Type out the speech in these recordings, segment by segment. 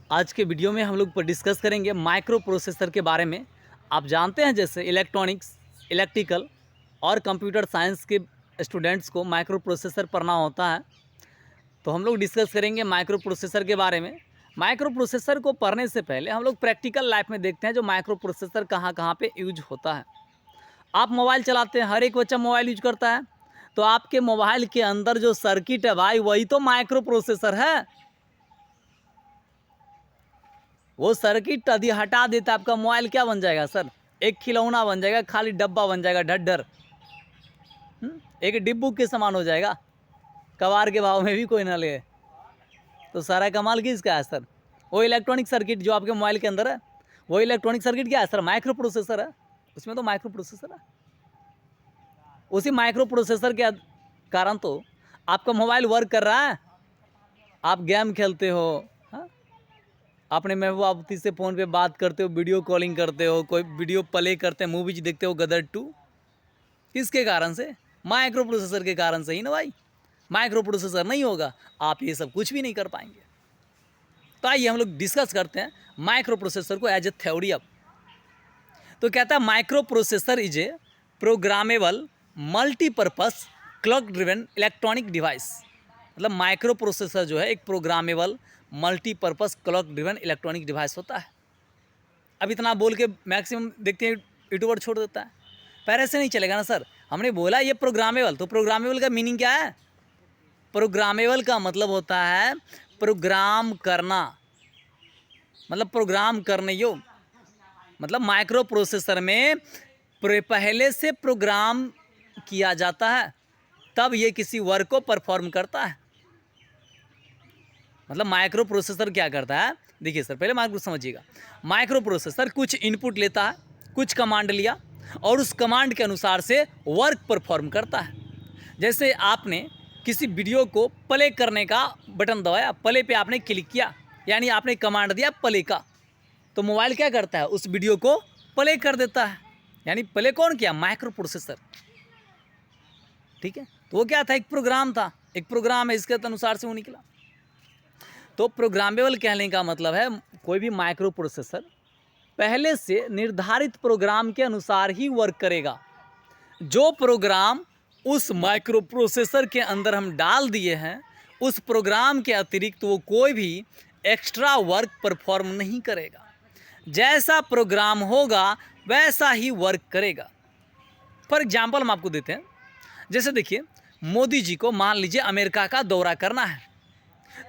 आज के वीडियो में हम लोग डिस्कस करेंगे माइक्रो प्रोसेसर के बारे में। आप जानते हैं जैसे इलेक्ट्रॉनिक्स, इलेक्ट्रिकल और कंप्यूटर साइंस के स्टूडेंट्स को माइक्रो प्रोसेसर पढ़ना होता है। तो हम लोग डिस्कस करेंगे माइक्रो प्रोसेसर के बारे में। माइक्रो प्रोसेसर को पढ़ने से पहले हम लोग प्रैक्टिकल लाइफ में देखते हैं जो माइक्रो प्रोसेसर कहाँ कहाँ पे यूज होता है। आप मोबाइल चलाते हैं, हर एक बच्चा मोबाइल यूज करता है, तो आपके मोबाइल के अंदर जो सर्किट है भाई वही तो माइक्रो प्रोसेसर है। वो सर्किट यदि हटा देता आपका मोबाइल क्या बन जाएगा सर? एक खिलौना बन जाएगा, खाली डब्बा बन जाएगा, ढड्ढर। एक डिब्बू के समान हो जाएगा, कबाड़ के भाव में भी कोई ना ले। तो सारा कमाल किसका है सर? वो इलेक्ट्रॉनिक सर्किट जो आपके मोबाइल के अंदर है, वो इलेक्ट्रॉनिक सर्किट क्या है सर? माइक्रो प्रोसेसर है। उसमें तो माइक्रो प्रोसेसर है। उसी माइक्रो प्रोसेसर के कारण तो आपका मोबाइल वर्क कर रहा है। आप गेम खेलते हो, अपने महबूबाती से फ़ोन पे बात करते हो, वीडियो कॉलिंग करते हो, कोई वीडियो प्ले करते हैं, मूवीज देखते हो गदर 2। किसके कारण से? माइक्रो प्रोसेसर के कारण से ही ना भाई। माइक्रो प्रोसेसर नहीं होगा आप ये सब कुछ भी नहीं कर पाएंगे। तो आइए हम लोग डिस्कस करते हैं माइक्रो प्रोसेसर को एज ए थ्योरी। अब तो कहता है micro processor is a programmable multipurpose clock driven electronic device. मतलब माइक्रो प्रोसेसर जो है एक programmable multipurpose clock driven electronic device होता है। अब इतना बोल के मैक्सिमम देखते हैं यूट्यूबर छोड़ देता है। पहले से नहीं चलेगा ना सर, हमने बोला ये प्रोग्रामेबल। तो प्रोग्रामेबल का मीनिंग क्या है? प्रोग्रामेबल का मतलब होता है प्रोग्राम करना, मतलब प्रोग्राम करने योग्य। मतलब माइक्रो प्रोसेसर में पहले से प्रोग्राम किया जाता है, तब ये किसी वर्क को परफॉर्म करता है। मतलब माइक्रो प्रोसेसर क्या करता है? देखिए सर, पहले माइक्रो समझिएगा। माइक्रो प्रोसेसर कुछ इनपुट लेता है, कुछ कमांड लिया और उस कमांड के अनुसार से वर्क परफॉर्म करता है। जैसे आपने किसी वीडियो को प्ले करने का बटन दबाया, प्ले पे आपने क्लिक किया, यानी आपने कमांड दिया प्ले का, तो मोबाइल क्या करता है? उस वीडियो को प्ले कर देता है। यानी प्ले कौन किया? Micro processor. ठीक है, तो वो क्या था? एक प्रोग्राम था, एक प्रोग्राम है, इसके अनुसार से वो निकला। तो प्रोग्रामेबल कहने का मतलब है कोई भी माइक्रो प्रोसेसर पहले से निर्धारित प्रोग्राम के अनुसार ही वर्क करेगा। जो प्रोग्राम उस माइक्रो प्रोसेसर के अंदर हम डाल दिए हैं, उस प्रोग्राम के अतिरिक्त वो कोई भी एक्स्ट्रा वर्क परफॉर्म नहीं करेगा। जैसा प्रोग्राम होगा वैसा ही वर्क करेगा। फॉर एग्जाम्पल हम आपको देते हैं। जैसे देखिए, मोदी जी को मान लीजिए अमेरिका का दौरा करना है,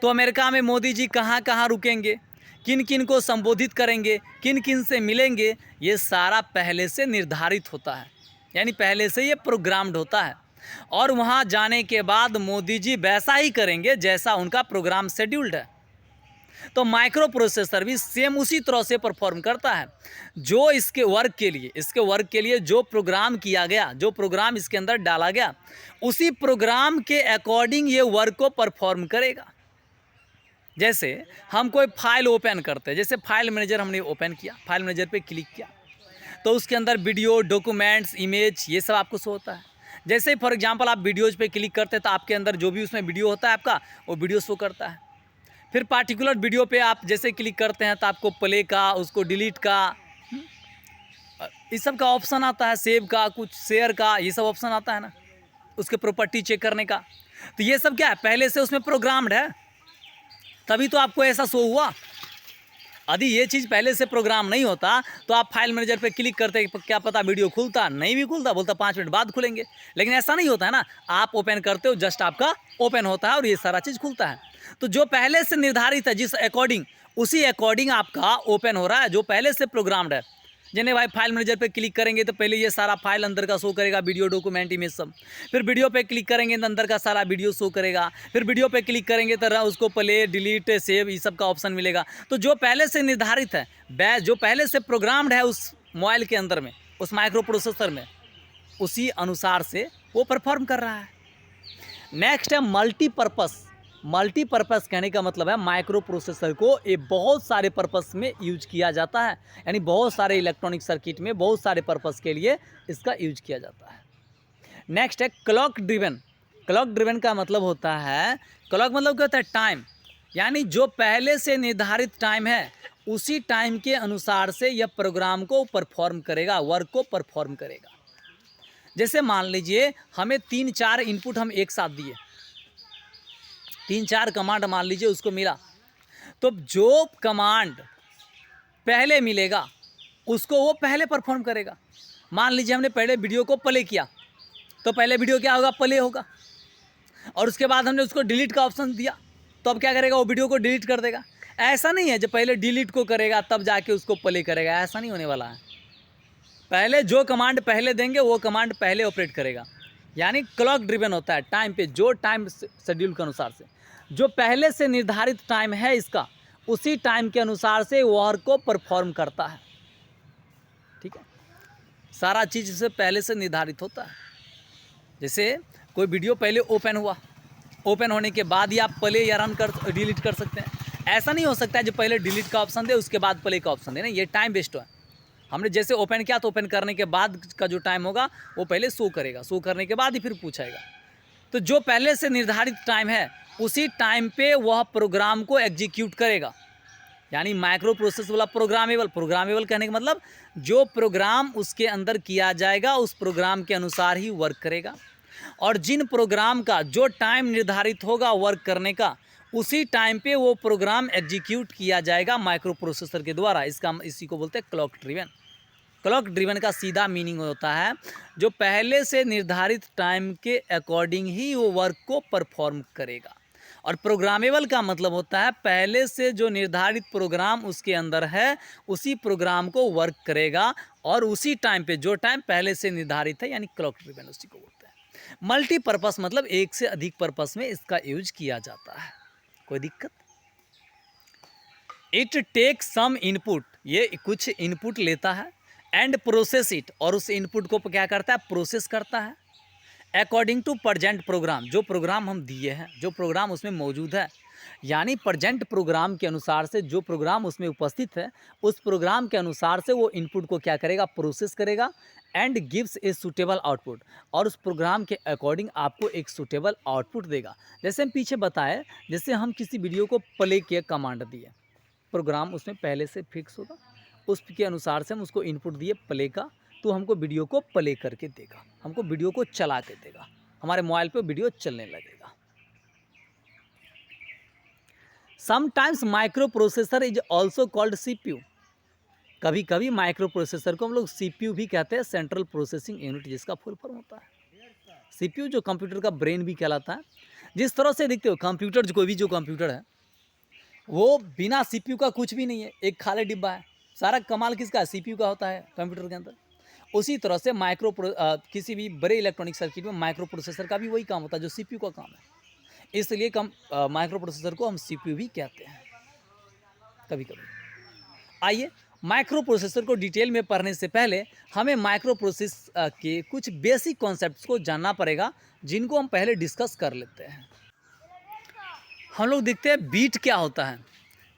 तो अमेरिका में मोदी जी कहाँ कहाँ रुकेंगे, किन किन को संबोधित करेंगे, किन किन से मिलेंगे, ये सारा पहले से निर्धारित होता है। यानी पहले से ये प्रोग्राम्ड होता है। और वहाँ जाने के बाद मोदी जी वैसा ही करेंगे जैसा उनका प्रोग्राम शेड्यूल्ड है। तो माइक्रो प्रोसेसर भी सेम उसी तरह से परफॉर्म करता है। जो इसके वर्क के लिए जो प्रोग्राम किया गया, जो प्रोग्राम इसके अंदर डाला गया, उसी प्रोग्राम के अकॉर्डिंग ये वर्क को परफॉर्म करेगा। जैसे हम कोई फाइल ओपन करते हैं, जैसे फाइल मैनेजर हमने ओपन किया, फाइल मैनेजर पे क्लिक किया, तो उसके अंदर वीडियो, डॉक्यूमेंट्स, इमेज, ये सब आपको शो होता है। जैसे फॉर एग्जांपल आप वीडियोज़ पे क्लिक करते हैं तो आपके अंदर जो भी उसमें वीडियो होता है आपका, वो वीडियो शो करता है। फिर पार्टिकुलर वीडियो पे आप जैसे क्लिक करते हैं तो आपको प्ले का, उसको डिलीट का, इस सब का ऑप्शन आता है, सेव का, कुछ शेयर का, ये सब ऑप्शन आता है ना, उसके प्रॉपर्टी चेक करने का। तो ये सब क्या है? पहले से उसमें प्रोग्राम्ड है, तभी तो आपको ऐसा शो हुआ। यदि ये चीज़ पहले से प्रोग्राम नहीं होता तो आप फाइल मैनेजर पे क्लिक करते, क्या पता वीडियो खुलता, नहीं भी खुलता, बोलता 5 मिनट बाद खुलेंगे। लेकिन ऐसा नहीं होता है ना, आप ओपन करते हो, जस्ट आपका ओपन होता है और ये सारा चीज़ खुलता है। तो जो पहले से निर्धारित है, जिस अकॉर्डिंग, उसी अकॉर्डिंग आपका ओपन हो रहा है, जो पहले से प्रोग्राम्ड है। जिन्हें भाई फाइल मैनेजर पे क्लिक करेंगे तो पहले ये सारा फाइल अंदर का शो करेगा, वीडियो, डॉक्यूमेंट, इमेज सब। फिर वीडियो पे क्लिक करेंगे तो अंदर का सारा वीडियो शो करेगा। फिर वीडियो पे क्लिक करेंगे तो उसको प्ले, डिलीट, सेव, ये सब का ऑप्शन मिलेगा। तो जो पहले से निर्धारित है, जो पहले से प्रोग्राम्ड है उस मोबाइल के अंदर में, उस माइक्रो प्रोसेसर में, उसी अनुसार से वो परफॉर्म कर रहा है। नेक्स्ट है मल्टीपर्पस। मल्टीपर्पस कहने का मतलब है माइक्रो प्रोसेसर को ये बहुत सारे पर्पस में यूज किया जाता है। यानी बहुत सारे इलेक्ट्रॉनिक सर्किट में बहुत सारे पर्पस के लिए इसका यूज किया जाता है। नेक्स्ट है क्लॉक ड्रिवन। क्लॉक ड्रिवन का मतलब होता है, क्लॉक मतलब क्या होता है? टाइम। यानी जो पहले से निर्धारित टाइम है उसी टाइम के अनुसार से यह प्रोग्राम को परफॉर्म करेगा, वर्क को परफॉर्म करेगा। जैसे मान लीजिए हमें 3-4 इनपुट हम एक साथ दिए, 3-4 कमांड मान लीजिए उसको मिला, तो जो कमांड पहले मिलेगा उसको वो पहले परफॉर्म करेगा। मान लीजिए हमने पहले वीडियो को प्ले किया, तो पहले वीडियो क्या होगा, प्ले होगा, और उसके बाद हमने उसको डिलीट का ऑप्शन दिया, तो अब क्या करेगा, वो वीडियो को डिलीट कर देगा। ऐसा नहीं है जो पहले डिलीट को करेगा तब जाके उसको प्ले करेगा, ऐसा नहीं होने वाला है। पहले जो कमांड पहले देंगे वो कमांड पहले ऑपरेट करेगा। यानी क्लॉक ड्रिवन होता है, टाइम पे, जो टाइम शेड्यूल के अनुसार से, जो पहले से निर्धारित टाइम है इसका, उसी टाइम के अनुसार से वर्क को परफॉर्म करता है। ठीक है, सारा चीज़ इससे पहले से निर्धारित होता है। जैसे कोई वीडियो पहले ओपन हुआ, ओपन होने के बाद ही आप प्ले या रन कर डिलीट कर सकते हैं। ऐसा नहीं हो सकता है जो पहले डिलीट का ऑप्शन दे उसके बाद प्ले का ऑप्शन दे, नहीं, ये टाइम वेस्ट है। हमने जैसे ओपन किया तो ओपन करने के बाद का जो टाइम होगा वो पहले शो करेगा, शो करने के बाद ही फिर पूछाएगा। तो जो पहले से निर्धारित टाइम है उसी टाइम पे वह प्रोग्राम को एग्जीक्यूट करेगा। यानी माइक्रो प्रोसेसर वाला प्रोग्रामेबल कहने का मतलब जो प्रोग्राम उसके अंदर किया जाएगा उस प्रोग्राम के अनुसार ही वर्क करेगा, और जिन प्रोग्राम का जो टाइम निर्धारित होगा वर्क करने का उसी टाइम पे वो प्रोग्राम एग्जीक्यूट किया जाएगा माइक्रो प्रोसेसर के द्वारा। इसी को बोलते हैं क्लॉक ड्रिवन। क्लॉक ड्रिवन का सीधा मीनिंग होता है जो पहले से निर्धारित टाइम के अकॉर्डिंग ही वो वर्क को परफॉर्म करेगा, और प्रोग्रामेबल का मतलब होता है पहले से जो निर्धारित प्रोग्राम उसके अंदर है उसी प्रोग्राम को वर्क करेगा और उसी टाइम पे, जो टाइम पहले से निर्धारित है, यानी क्लॉक ड्रिवन उसी को बोलते हैं। मल्टीपर्पस मतलब एक से अधिक पर्पस में इसका यूज किया जाता है। कोई दिक्कत? इट टेक सम इनपुट, ये कुछ इनपुट लेता है, एंड प्रोसेस इट, और उस इनपुट को क्या करता है, प्रोसेस करता है, अकॉर्डिंग टू प्रजेंट प्रोग्राम, जो प्रोग्राम हम दिए हैं, जो प्रोग्राम उसमें मौजूद है, यानी प्रजेंट प्रोग्राम के अनुसार से जो प्रोग्राम उसमें उपस्थित है उस प्रोग्राम के अनुसार से वो इनपुट को क्या करेगा, प्रोसेस करेगा, and gives a suitable output, और उस प्रोग्राम के अकॉर्डिंग आपको एक सूटेबल आउटपुट देगा। जैसे हम पीछे बताए, जैसे हम किसी वीडियो को प्ले किए, कमांड दिए, प्रोग्राम उसमें पहले से फिक्स होगा, उसके अनुसार से हम उसको इनपुट दिए प्ले का, तो हमको वीडियो को प्ले करके देगा, हमको वीडियो को चला के देगा, हमारे मोबाइल पे वीडियो चलने लगेगा। Sometimes micro processor is also called CPU। कभी कभी माइक्रो प्रोसेसर को हम लोग CPU भी कहते हैं, सेंट्रल प्रोसेसिंग यूनिट जिसका फुल फॉर्म होता है। CPU जो कंप्यूटर का ब्रेन भी कहलाता है। जिस तरह से देखते हो कंप्यूटर, जो कोई भी जो कंप्यूटर है वो बिना CPU का कुछ भी नहीं है, एक खाली डिब्बा है। सारा कमाल किसका है, CPU का होता है कंप्यूटर के अंदर। उसी तरह से किसी भी बड़े इलेक्ट्रॉनिक सर्किट में माइक्रो प्रोसेसर का भी वही काम होता है जो CPU का काम है, इसलिए माइक्रो प्रोसेसर को हम CPU भी कहते हैं कभी कभी। आइए, माइक्रो प्रोसेसर को डिटेल में पढ़ने से पहले हमें माइक्रो प्रोसेस के कुछ बेसिक कॉन्सेप्ट्स को जानना पड़ेगा, जिनको हम पहले डिस्कस कर लेते हैं। हम लोग देखते हैं बीट क्या होता है।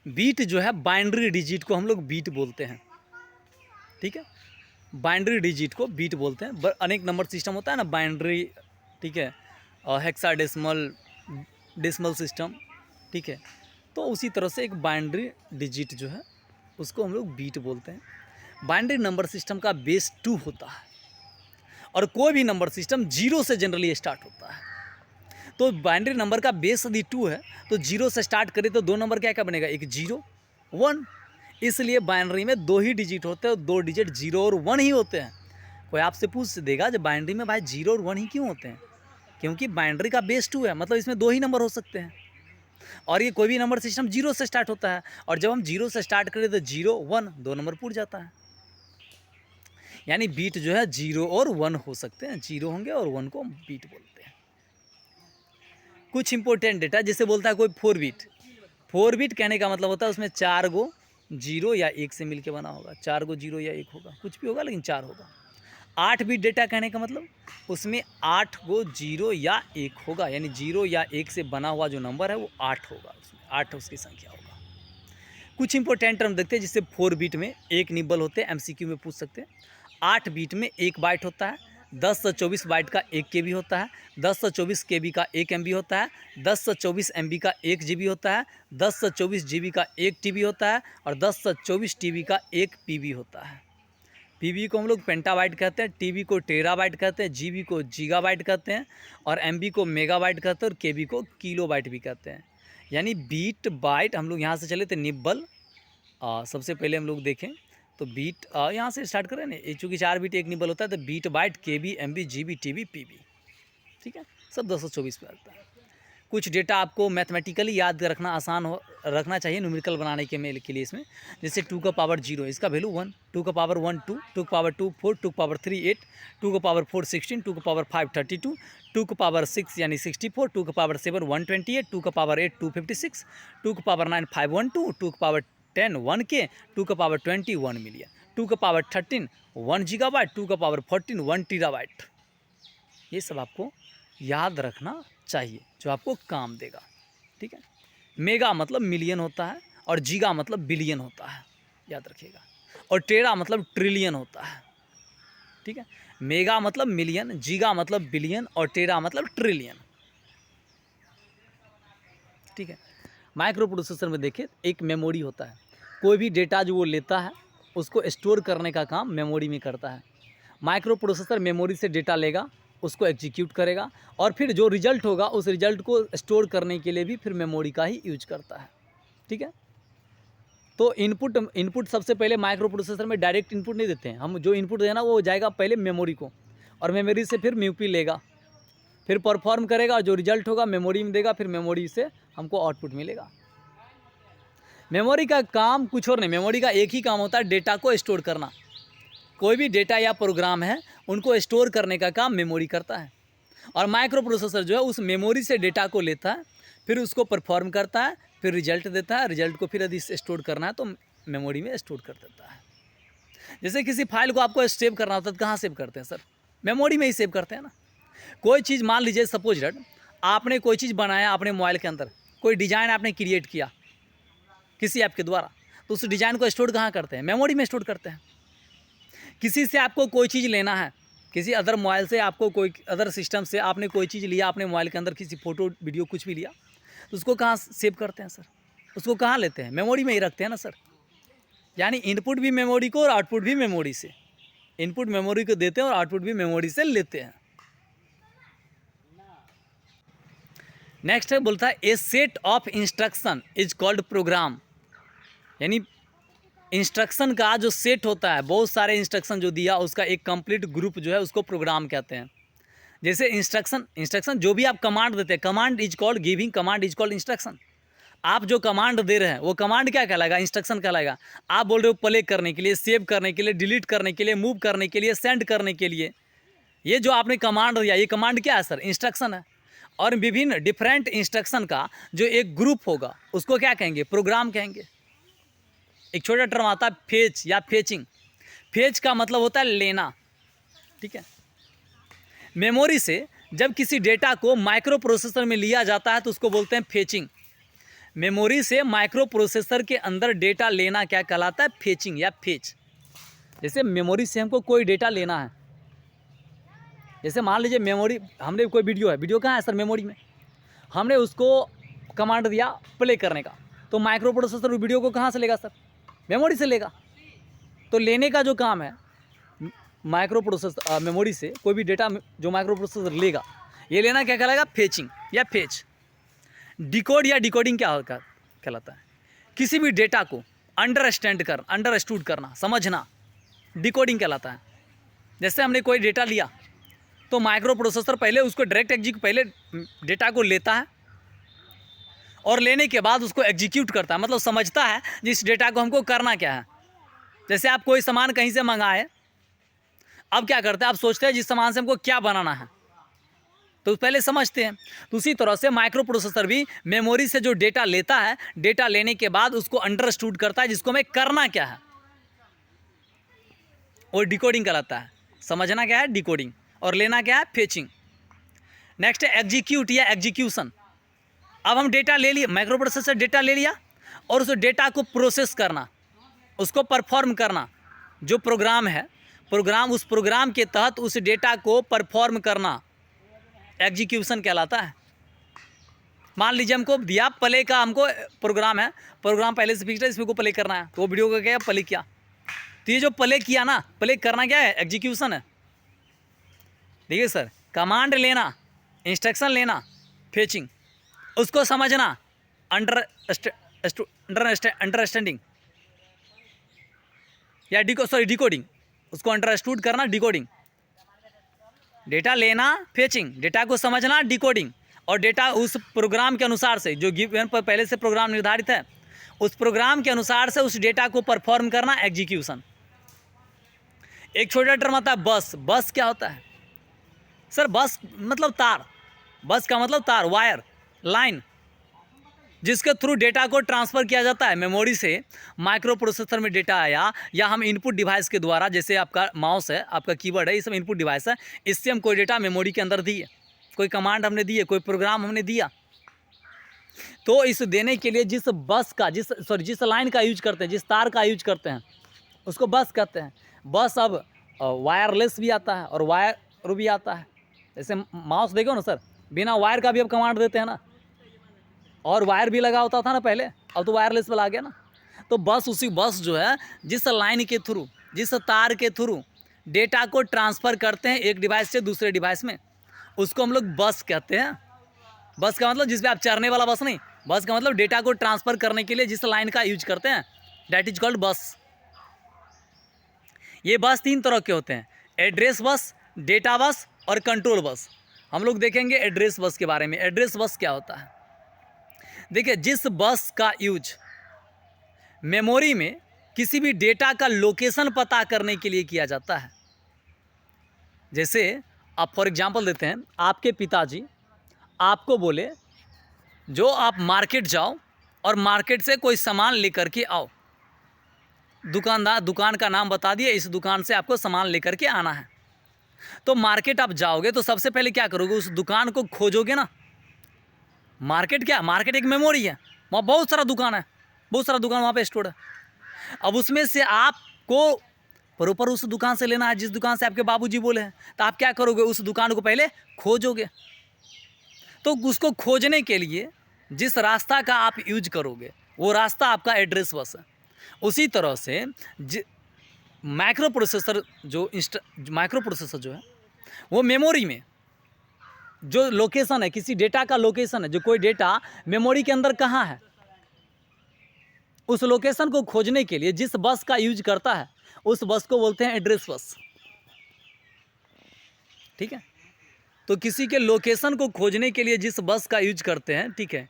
बीट जो है बाइनरी डिजिट को हम लोग बीट बोलते हैं, ठीक है, बाइनरी डिजिट को बीट बोलते हैं। अनेक नंबर सिस्टम होता है ना, बाइनरी, ठीक है, और हेक्साडेसिमल, डेसिमल सिस्टम, ठीक है, तो उसी तरह से एक बाइनरी डिजिट जो है उसको हम लोग बीट बोलते हैं। बाइनरी नंबर सिस्टम का बेस 2 होता है, और कोई भी नंबर सिस्टम 0 से जनरली स्टार्ट होता है। तो बाइनरी नंबर का बेस यदि 2 है तो 0 से स्टार्ट करें तो 2 नंबर क्या क्या बनेगा, एक 0 1, इसलिए बाइनरी में 2 ही डिजिट होते हैं, और 2 डिजिट 0 और 1 ही होते हैं। कोई आपसे पूछ देगा जब बाइनरी में भाई 0 और 1 ही क्यों होते हैं, क्योंकि बाइनरी का बेस 2 है, मतलब इसमें 2 ही नंबर हो सकते हैं, और ये कोई भी नंबर सिस्टम 0 से स्टार्ट होता है, और जब हम 0 से स्टार्ट करें तो 0 1 2 नंबर पूछ जाता है। यानी बीट जो है 0 और 1 हो सकते हैं, 0 होंगे और 1 को हम बीट बोलते हैं। कुछ इंपॉर्टेंट डेटा, जैसे बोलता है कोई 4 बीट, 4 बीट कहने का मतलब होता है उसमें 4 गो 0 या 1 से मिलके बना होगा, 4 गो 0 या 1 होगा, कुछ भी होगा लेकिन 4 होगा। 8 बीट डेटा कहने का मतलब उसमें 8 गो 0 या 1 होगा, यानी 0 या 1 से बना हुआ जो नंबर है वो 8 होगा, उसमें 8 उसकी संख्या होगा। कुछ इंपॉर्टेंट टर्म देखते हैं, जिससे 4 बीट में 1 निबल होते हैं, MCQ में पूछ सकते हैं। 8 बीट में 1 बाइट होता है, 1024 बाइट का 1 KB होता है, 1024 KB का 1 MB होता है, 1024 MB का 1 GB होता है, 1024 GB का 1 TB होता है और 1024 TB का 1 PB होता है। PB को हम लोग पेंटाबाइट कहते हैं, TB को टेराबाइट कहते हैं, GB को गीगाबाइट कहते हैं और MB को मेगाबाइट कहते हैं और KB को किलोबाइट भी कहते हैं। यानी बीट बाइट हम लोग यहाँ से चले थे निब्बल। सबसे पहले हम लोग देखें तो बीट यहाँ से स्टार्ट करें ना, चूँकि 4 बीट एक निब्बल होता है तो bit byte KB MB GB TB PB, ठीक है, सब 224 पे आता है। कुछ डेटा आपको मैथमेटिकली याद रखना आसान रखना चाहिए न्यूमेरिकल बनाने के लिए इसमें, जैसे 2 का पावर 0 इसका वैल्यू 1, 2 का पावर 1 2, 2 का पावर 2 4, 2 का पावर 3 8, 2 का पावर 4 16, 2 का पावर 5 32, 2 का पावर 6 यानी 64, 2 का पावर 7 128, 2 का पावर 8 256, 2 का पावर 9 512, 2 का पावर 10 1K, 2 का पावर 20 1 मिलियन, 2 का पावर 13 1 गीगाबाइट, 2 का पावर 14 1 टीराबाइट। ये सब आपको याद रखना चाहिए जो आपको काम देगा, ठीक है। मेगा मतलब मिलियन होता है और जीगा मतलब बिलियन होता है, याद रखिएगा, और टेरा मतलब ट्रिलियन होता है, ठीक है। मेगा मतलब मिलियन, जीगा मतलब बिलियन और टेरा मतलब ट्रिलियन, ठीक है। माइक्रो प्रोसेसर में देखिए एक मेमोरी होता है, कोई भी डेटा जो वो लेता है उसको स्टोर करने का काम मेमोरी में करता है। माइक्रो प्रोसेसर मेमोरी से डेटा लेगा, उसको एग्जीक्यूट करेगा और फिर जो रिजल्ट होगा उस रिजल्ट को स्टोर करने के लिए भी फिर मेमोरी का ही यूज करता है, ठीक है। तो इनपुट सबसे पहले माइक्रो प्रोसेसर में डायरेक्ट इनपुट नहीं देते हैं हम, जो इनपुट देना वो जाएगा पहले मेमोरी को और मेमोरी से फिर म्यूपी लेगा, फिर परफॉर्म करेगा और जो रिजल्ट होगा मेमोरी में देगा, फिर मेमोरी से हमको आउटपुट मिलेगा। मेमोरी का काम कुछ और नहीं, मेमोरी का एक ही काम होता है डेटा को स्टोर करना। कोई भी डेटा या प्रोग्राम है उनको स्टोर करने का काम मेमोरी करता है और माइक्रो प्रोसेसर जो है उस मेमोरी से डेटा को लेता है, फिर उसको परफॉर्म करता है, फिर रिजल्ट देता है, रिजल्ट को फिर यदि स्टोर करना है तो मेमोरी में स्टोर कर देता है। जैसे किसी फाइल को आपको सेव करना होता है तो कहाँ सेव करते हैं सर? मेमोरी में ही सेव करते हैं ना। कोई चीज़ मान लीजिए सपोज डेट आपने कोई चीज़ बनाया अपने मोबाइल के अंदर, कोई डिज़ाइन आपने क्रिएट किया किसी ऐप के द्वारा, तो उस डिज़ाइन को स्टोर कहाँ करते हैं? मेमोरी में स्टोर करते हैं। किसी से आपको कोई चीज़ लेना है, किसी अदर मोबाइल से आपको कोई अदर सिस्टम से आपने कोई चीज़ लिया अपने मोबाइल के अंदर, किसी फ़ोटो वीडियो कुछ भी लिया, तो उसको कहाँ सेव करते हैं सर? उसको कहाँ लेते हैं? मेमोरी में ही रखते हैं ना सर। यानी इनपुट भी मेमोरी को और आउटपुट भी मेमोरी से, इनपुट मेमोरी को देते हैं और आउटपुट भी मेमोरी से लेते हैं। नेक्स्ट है बोलता है a set of instruction is called program. यानी इंस्ट्रक्शन का जो सेट होता है, बहुत सारे इंस्ट्रक्शन जो दिया उसका एक कंप्लीट ग्रुप जो है उसको प्रोग्राम कहते हैं। जैसे इंस्ट्रक्शन जो भी आप कमांड देते हैं, command is called giving, command is called instruction. आप जो कमांड दे रहे हैं वो कमांड क्या कहलाएगा? इंस्ट्रक्शन कहलाएगा। आप बोल रहे हो प्ले करने के लिए, सेव करने के लिए, डिलीट करने के लिए, मूव करने के लिए, सेंड करने के लिए, ये जो आपने कमांड दिया ये कमांड क्या है सर? इंस्ट्रक्शन है। और विभिन्न डिफरेंट इंस्ट्रक्शन का जो एक ग्रुप होगा उसको क्या कहेंगे? प्रोग्राम कहेंगे। एक छोटा टर्म आता है फेच या फेचिंग। फेच का मतलब होता है लेना, ठीक है। मेमोरी से जब किसी डेटा को माइक्रो प्रोसेसर में लिया जाता है तो उसको बोलते हैं फेचिंग। मेमोरी से माइक्रो प्रोसेसर के अंदर डेटा लेना क्या कहलाता है? फेचिंग या फेच। जैसे मेमोरी से हमको कोई डेटा लेना है, जैसे मान लीजिए मेमोरी, हमने कोई वीडियो है, वीडियो कहाँ है सर? मेमोरी में। हमने उसको कमांड दिया प्ले करने का, तो माइक्रो प्रोसेसर वीडियो को कहाँ से लेगा सर? मेमोरी से लेगा। तो लेने का जो काम है माइक्रो प्रोसेसर मेमोरी से कोई भी डेटा जो माइक्रो प्रोसेसर लेगा, ये लेना क्या कहलाएगा? फेचिंग या फेच। डिकोड या डिकोडिंग क्या कहलाता है? किसी भी डेटा को अंडरस्टूड करना, समझना, डिकोडिंग कहलाता है। जैसे हमने कोई डेटा लिया तो माइक्रो प्रोसेसर पहले उसको पहले डेटा को लेता है और लेने के बाद उसको एग्जीक्यूट करता है, मतलब समझता है जिस डेटा को हमको करना क्या है। जैसे आप कोई सामान कहीं से मंगाए, अब क्या करते हैं? आप सोचते हैं जिस सामान से हमको क्या बनाना है, तो पहले समझते हैं। तो उसी तरह से माइक्रो प्रोसेसर भी मेमोरी से जो डेटा लेता है, डेटा लेने के बाद उसको अंडरस्टूड करता है जिसको हमें करना क्या है, और डिकोडिंग कहलाता है। समझना क्या है? डिकोडिंग, और लेना क्या है? फेचिंग। नेक्स्ट है एग्जीक्यूट या एग्जीक्यूशन। अब हम डेटा ले लिया, माइक्रो प्रोसेसर डेटा ले लिया और उस डेटा को प्रोसेस करना, उसको परफॉर्म करना, जो प्रोग्राम है प्रोग्राम, उस प्रोग्राम के तहत उस डेटा को परफॉर्म करना एग्जीक्यूशन कहलाता है। मान लीजिए हमको दिया प्ले का, हमको प्रोग्राम है, प्रोग्राम पहले से फिक्स्ड है, इसमें को प्ले करना है, तो वो वीडियो को क्या प्ले किया, तो ये जो प्ले किया ना, प्ले करना क्या है, एग्जीक्यूशन है। देखिए सर, कमांड लेना, इंस्ट्रक्शन लेना, फेचिंग, उसको समझना, अंडरस्टैंडिंग या डिकोडिंग, उसको अंडरस्टूड करना, डिकोडिंग, डेटा लेना, फेचिंग, डेटा को समझना, डिकोडिंग, और डेटा उस प्रोग्राम के अनुसार से जो गिवन पर पहले से प्रोग्राम निर्धारित है, उस प्रोग्राम के अनुसार से उस डेटा को परफॉर्म करना, एग्जीक्यूशन। एक छोटा टर्म आता है बस। बस क्या होता है सर? बस मतलब तार, बस का मतलब तार, वायर, लाइन, जिसके थ्रू डेटा को ट्रांसफ़र किया जाता है मेमोरी से माइक्रो प्रोसेसर में डेटा आया, या हम इनपुट डिवाइस के द्वारा, जैसे आपका माउस है, आपका कीबोर्ड है, ये सब इनपुट डिवाइस है, इससे हम कोई डेटा मेमोरी के अंदर दिए, कोई कमांड हमने दी है, कोई प्रोग्राम हमने दिया, तो इस देने के लिए जिस बस का, जिस लाइन का यूज करते हैं, जिस तार का यूज करते हैं, उसको बस कहते हैं। बस अब वायरलेस भी आता है और वायर भी आता है। जैसे माउस देखो ना सर, बिना वायर का भी अब कमांड देते हैं ना, और वायर भी लगा होता था ना पहले, अब तो वायरलेस वाला आ गया ना। तो बस, उसी बस जो है, जिस लाइन के थ्रू, जिस तार के थ्रू डेटा को ट्रांसफ़र करते हैं एक डिवाइस से दूसरे डिवाइस में, उसको हम लोग बस कहते हैं। बस का मतलब जिस पे आप चढ़ने वाला बस नहीं, बस का मतलब डेटा को ट्रांसफ़र करने के लिए जिस लाइन का यूज करते हैं, डैट इज कॉल्ड बस। ये बस 3 तरह के होते हैं, एड्रेस बस, डेटा बस और कंट्रोल बस। हम लोग देखेंगे एड्रेस बस के बारे में। एड्रेस बस क्या होता है? देखिए, जिस बस का यूज मेमोरी में किसी भी डेटा का लोकेशन पता करने के लिए किया जाता है। जैसे आप फॉर एग्जांपल देते हैं, आपके पिताजी आपको बोले जो आप मार्केट जाओ और मार्केट से कोई सामान लेकर के आओ। दुकानदार दुकान का नाम बता दिए, इस दुकान से आपको सामान लेकर के आना है। तो मार्केट आप जाओगे तो सबसे पहले क्या करोगे, उस दुकान को खोजोगे ना। मार्केट क्या, मार्केट एक मेमोरी है, वहाँ बहुत सारा दुकान है, बहुत सारा दुकान वहाँ पे स्टोर है। अब उसमें से आपको प्रॉपर उस दुकान से लेना है जिस दुकान से आपके बाबूजी बोले हैं, तो आप क्या करोगे, उस दुकान को पहले खोजोगे। तो उसको खोजने के लिए जिस रास्ता का आप यूज करोगे, वो रास्ता आपका एड्रेस बस है। उसी तरह से माइक्रो प्रोसेसर जो है, वो मेमोरी में जो लोकेशन है, किसी डेटा का लोकेशन है, जो कोई डेटा मेमोरी के अंदर कहाँ है, उस लोकेशन को खोजने के लिए जिस बस का यूज करता है, उस बस को बोलते हैं एड्रेस बस। ठीक है, तो किसी के लोकेशन को खोजने के लिए जिस बस का यूज करते हैं, ठीक है,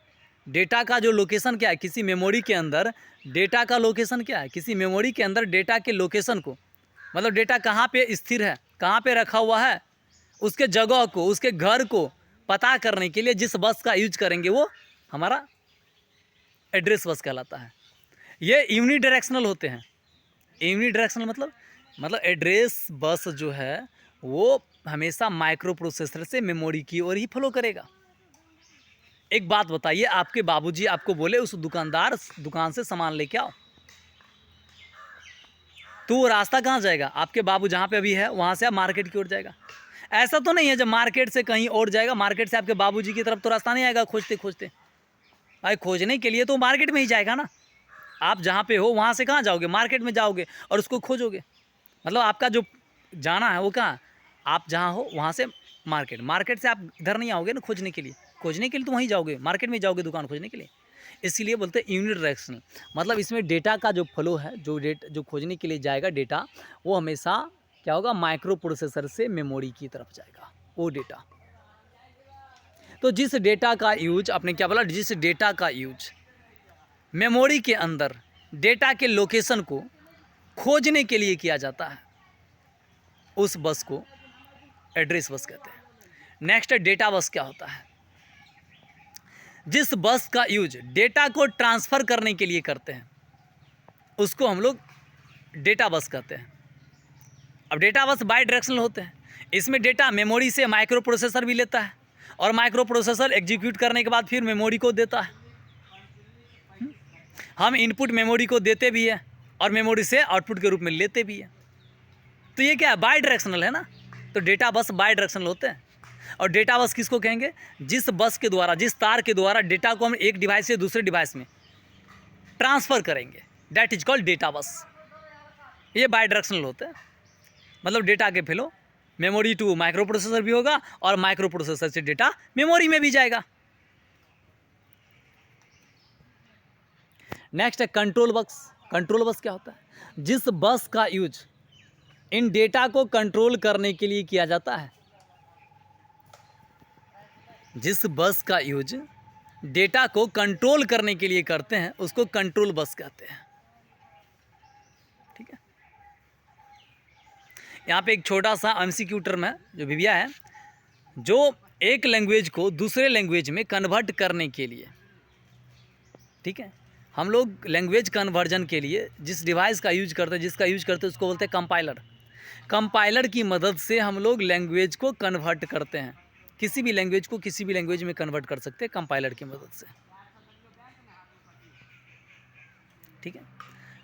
डेटा का जो लोकेशन क्या है, किसी मेमोरी के अंदर डेटा का लोकेशन क्या है, किसी मेमोरी के अंदर डेटा के लोकेशन को, मतलब डेटा कहाँ पे स्थिर है, कहाँ पे रखा हुआ है, उसके जगह को, उसके घर को पता करने के लिए जिस बस का यूज करेंगे, वो हमारा एड्रेस बस कहलाता है। ये यूनिडायरेक्शनल होते हैं। यूनिडायरेक्शनल मतलब एड्रेस बस जो है वो हमेशा माइक्रो प्रोसेसर से मेमोरी की ओर ही फ्लो करेगा। एक बात बताइए, आपके बाबूजी आपको बोले उस दुकान से सामान लेके आओ, तो वो रास्ता कहाँ जाएगा? आपके बाबू जहाँ पे अभी है वहाँ से आप मार्केट की ओर जाएगा। ऐसा तो नहीं है जब मार्केट से कहीं और जाएगा, मार्केट से आपके बाबूजी की तरफ तो रास्ता नहीं आएगा खोजते खोजते। भाई खोजने के लिए तो मार्केट में ही जाएगा ना। आप जहाँ पे हो वहाँ से कहाँ जाओगे? मार्केट में जाओगे और उसको खोजोगे। मतलब आपका जो जाना है वो कहाँ, आप जहाँ हो वहाँ से मार्केट से आप इधर नहीं आओगे ना खोजने के लिए तो वहीं जाओगे, मार्केट में जाओगे दुकान खोजने के लिए। इसीलिए बोलते हैं यूनिडायरेक्शनल। मतलब इसमें डेटा का जो फ्लो है, जो खोजने के लिए जाएगा डेटा, वो हमेशा क्या होगा, माइक्रो प्रोसेसर से मेमोरी की तरफ जाएगा वो डेटा। तो जिस डेटा का यूज, आपने क्या बोला, जिस डेटा का यूज मेमोरी के अंदर डेटा के लोकेशन को खोजने के लिए किया जाता है, उस बस को एड्रेस बस कहते हैं। नेक्स्ट है डेटा बस। क्या होता है? जिस बस का यूज डेटा को ट्रांसफ़र करने के लिए करते हैं, उसको हम लोग डेटा बस कहते हैं। अब डेटा बस बाई डायरेक्शनल होते हैं। इसमें डेटा मेमोरी से माइक्रो प्रोसेसर भी लेता है, और माइक्रो प्रोसेसर एग्जीक्यूट करने के बाद फिर मेमोरी को देता है। हम इनपुट मेमोरी को देते भी हैं और मेमोरी से आउटपुट के रूप में लेते भी हैं। तो ये क्या है, बाई डायरेक्शनल है ना। तो डेटा बस बाई डायरेक्शनल होते हैं। और डेटा बस किसको कहेंगे, जिस बस के द्वारा, जिस तार के द्वारा डेटा को हम एक डिवाइस से दूसरे डिवाइस में ट्रांसफ़र करेंगे, that is called data bus. ये बाई डायरेक्शनल होते हैं, मतलब डेटा के flow memory to microprocessor भी होगा और माइक्रो प्रोसेसर से डेटा मेमोरी में भी जाएगा। नेक्स्ट है कंट्रोल बस। कंट्रोल बस क्या होता है, जिस बस का यूज इन डेटा को कंट्रोल करने के लिए किया जाता है। जिस बस का यूज डेटा को कंट्रोल करने के लिए करते हैं उसको कंट्रोल बस कहते हैं। ठीक है, यहाँ पे एक छोटा सा एमसीक्यू टर्म है जो विविया है, जो एक लैंग्वेज को दूसरे लैंग्वेज में कन्वर्ट करने के लिए, ठीक है, हम लोग लैंग्वेज कन्वर्जन के लिए जिस डिवाइस का यूज करते हैं, जिसका यूज करते हैं उसको बोलते हैं कंपाइलर। कंपाइलर की मदद से हम लोग लैंग्वेज को कन्वर्ट करते हैं, किसी भी लैंग्वेज को किसी भी लैंग्वेज में कन्वर्ट कर सकते हैं कंपाइलर की मदद से। ठीक है,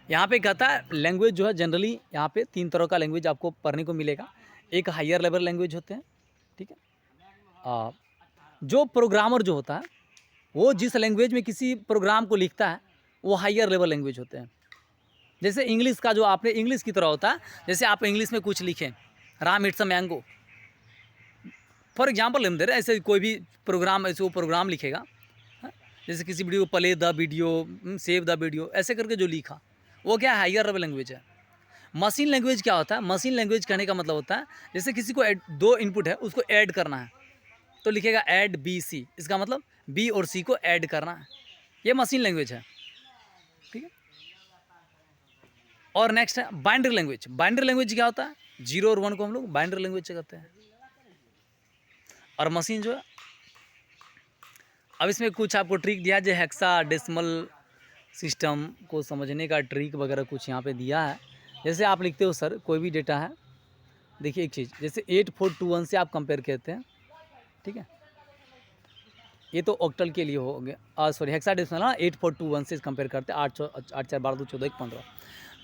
यहाँ पे कहता है लैंग्वेज जो है जनरली यहाँ पे 3 तरह का लैंग्वेज आपको पढ़ने को मिलेगा। एक हायर लेवल लैंग्वेज होते हैं, ठीक है, जो प्रोग्रामर जो होता है वो जिस लैंग्वेज में किसी प्रोग्राम को लिखता है वो हायर लेवल लैंग्वेज होते हैं। जैसे इंग्लिश का जो आपने इंग्लिश की तरह होता है, जैसे आप इंग्लिश में कुछ लिखें, Ram it's a mango, for example हम दे रहे हैं, ऐसे कोई भी प्रोग्राम ऐसे वो प्रोग्राम लिखेगा, जैसे किसी वीडियो को play the video, save the video, ऐसे करके जो लिखा वो क्या है, हायर लेवल लैंग्वेज है। मशीन लैंग्वेज क्या होता है, मशीन लैंग्वेज कहने का मतलब होता है जैसे किसी को 2 इनपुट है उसको ऐड करना है तो लिखेगा ऐड बी सी, इसका मतलब बी और सी को ऐड करना है, ये मशीन लैंग्वेज है। ठीक है, और नेक्स्ट है बाइनरी लैंग्वेज। बाइनरी लैंग्वेज क्या होता है, 0 और 1 को हम लोग बाइनरी लैंग्वेज कहते हैं। और मशीन जो है, अब इसमें कुछ आपको ट्रिक दिया है, जो हेक्साडेसिमल सिस्टम को समझने का ट्रिक वगैरह कुछ यहाँ पे दिया है। जैसे आप लिखते हो सर कोई भी डेटा है, देखिए एक चीज़ जैसे 8421 से आप कंपेयर करते हैं, ठीक है, ये तो ऑक्टल के लिए हो गया, सॉरी हेक्साडेसिमल, हाँ 8421 से कंपेयर करते हैं, 8 4 12 2 14 1 15।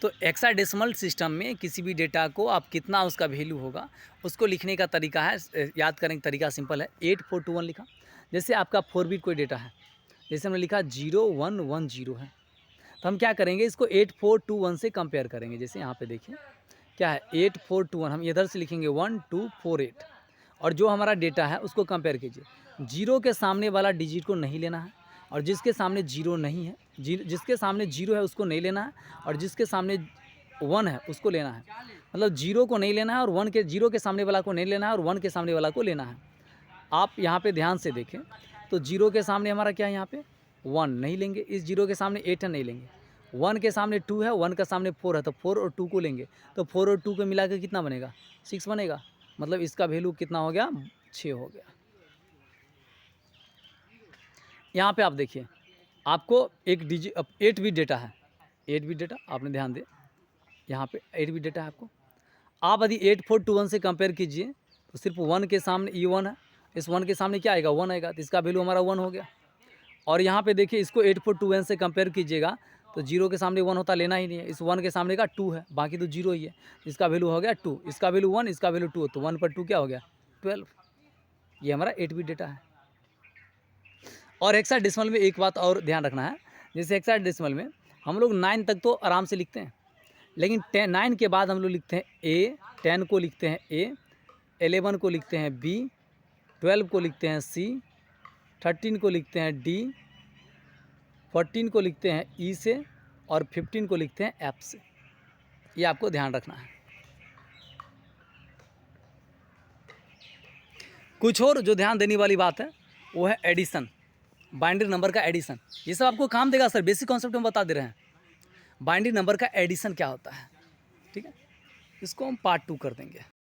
तो हेक्साडेसिमल सिस्टम में किसी भी डेटा को आप कितना उसका वैल्यू होगा उसको लिखने का तरीका है, याद करने का तरीका सिंपल है। 8421 लिखा, जैसे आपका 4 बिट कोई डेटा है, जैसे हमने लिखा 0110 है, तो हम क्या करेंगे, इसको 8421 से कंपेयर करेंगे। जैसे यहाँ पे देखिए क्या है 8421, हम इधर से लिखेंगे 1248, और जो हमारा डेटा है उसको कंपेयर कीजिए। 0 के सामने वाला डिजिट को नहीं लेना है, और जिसके सामने 0 नहीं है, जिसके सामने 0 है उसको नहीं लेना है, और जिसके सामने 1 है उसको लेना है। मतलब 0 को नहीं लेना है और 0 के सामने वाला को नहीं लेना है और 1 के सामने वाला को लेना है। आप यहाँ पे ध्यान से देखें तो 0 के सामने हमारा क्या है, यहाँ पे 1 नहीं लेंगे, इस 0 के सामने 8 है नहीं लेंगे, 1 के सामने 2 है, 1 के सामने 4 है, तो 4 और 2 को लेंगे, तो 4 और 2 को मिला के कितना बनेगा, 6 बनेगा। मतलब इसका वैल्यू कितना हो गया, 6 हो गया। यहाँ पे आप देखिए आपको एक 8 बिट डेटा है, 8 बिट डेटा आपने ध्यान दे, यहाँ पे 8 बिट डेटा है आपको। आप यदि 8421 से कंपेयर कीजिए तो सिर्फ 1 के सामने ये 1 है, इस 1 के सामने क्या आएगा, 1 आएगा, तो इसका वैल्यू हमारा 1 हो गया। और यहाँ पे देखिए इसको 8421 से कंपेयर कीजिएगा तो 0 के सामने 1 होता लेना ही नहीं है, इस 1 के सामने का 2 है, बाकी तो 0 ही है, इसका वैल्यू हो गया 2, इसका वैल्यू 1, इसका वैल्यू 2, तो 1 पर 2 क्या हो गया 12। ये हमारा 8 बिट डेटा है। और हेक्साडेसिमल में एक बात और ध्यान रखना है, जैसे हेक्साडेसिमल में हम लोग 9 तक तो आराम से लिखते हैं, लेकिन 9 के बाद हम लोग लिखते हैं ए, 10 को लिखते हैं ए, 11 को लिखते हैं बी, 12 को लिखते हैं सी, 13 को लिखते हैं डी, 14 को लिखते हैं ई से, और 15 को लिखते हैं एफ से। ये आपको ध्यान रखना है। कुछ और जो ध्यान देने वाली बात है वो है एडिशन, बाइनरी नंबर का एडिशन। ये सब आपको काम देगा सर, बेसिक कॉन्सेप्ट हम बता दे रहे हैं। बाइनरी नंबर का एडिशन क्या होता है, ठीक है, इसको हम पार्ट 2 कर देंगे।